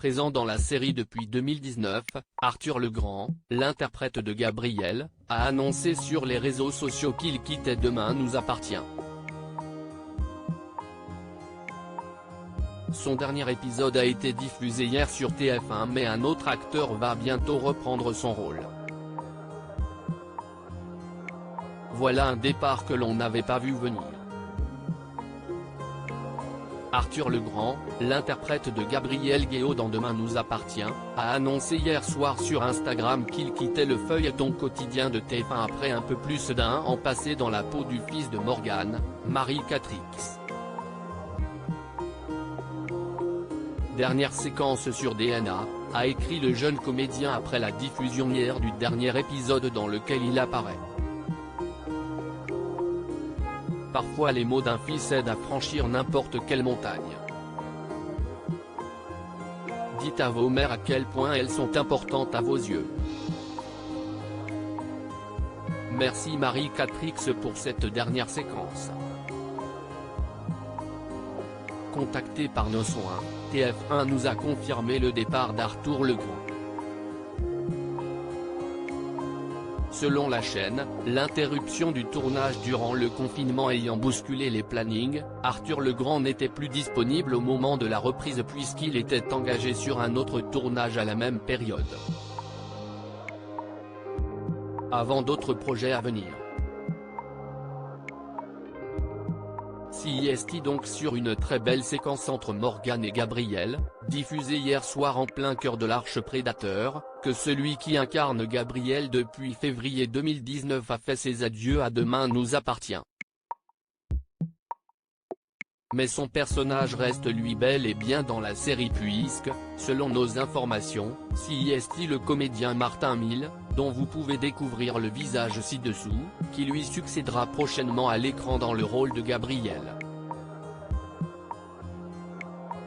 présent dans la série depuis 2019, Arthur Legrand, l'interprète de Gabriel, a annoncé sur les réseaux sociaux qu'il quittait Demain nous appartient. Son dernier épisode a été diffusé hier sur TF1 mais un autre acteur va bientôt reprendre son rôle. Voilà un départ que l'on n'avait pas vu venir. Arthur Legrand, l'interprète de Gabriel Guéaud dans Demain nous appartient, a annoncé hier soir sur Instagram qu'il quittait le feuilleton quotidien de TF1 après un peu plus d'un an passé dans la peau du fils de Morgane, Marie Catrix. Dernière séquence sur DNA, a écrit le jeune comédien après la diffusion hier du dernier épisode dans lequel il apparaît. Parfois les mots d'un fils aident à franchir n'importe quelle montagne. Dites à vos mères à quel point elles sont importantes à vos yeux. Merci Marie Catrix pour cette dernière séquence. Contacté par nos soins, TF1 nous a confirmé le départ d'Arthur Legrand. Selon la chaîne, l'interruption du tournage durant le confinement ayant bousculé les plannings, Arthur Legrand n'était plus disponible au moment de la reprise puisqu'il était engagé sur un autre tournage à la même période. Avant d'autres projets à venir. CIST donc sur une très belle séquence entre Morgane et Gabriel, diffusée hier soir en plein cœur de l'Arche Prédateur, que celui qui incarne Gabriel depuis février 2019 a fait ses adieux à Demain nous appartient. Mais son personnage reste lui bel et bien dans la série puisque, selon nos informations, CIST le comédien Martin Mille, dont vous pouvez découvrir le visage ci-dessous, qui lui succédera prochainement à l'écran dans le rôle de Gabriel.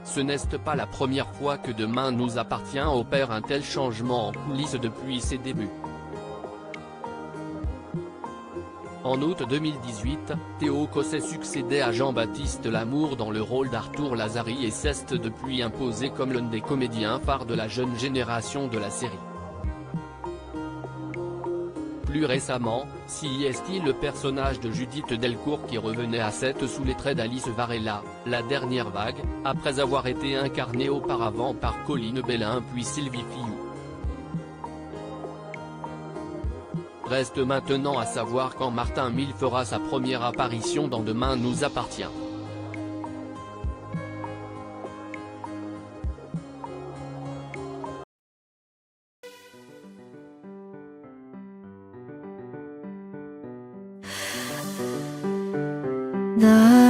Ce n'est pas la première fois que Demain nous appartient opère un tel changement en coulisses depuis ses débuts. En août 2018, Théo Cosset succédait à Jean-Baptiste Lamour dans le rôle d'Arthur Lazari et s'est depuis imposé comme l'un des comédiens phares de la jeune génération de la série. Plus récemment, CIST le personnage de Judith Delcourt qui revenait à Sète sous les traits d'Alice Varela, la dernière vague, après avoir été incarné auparavant par Colline Bellin puis Sylvie Fillou. Reste maintenant à savoir quand Martin Mille fera sa première apparition dans Demain nous appartient. The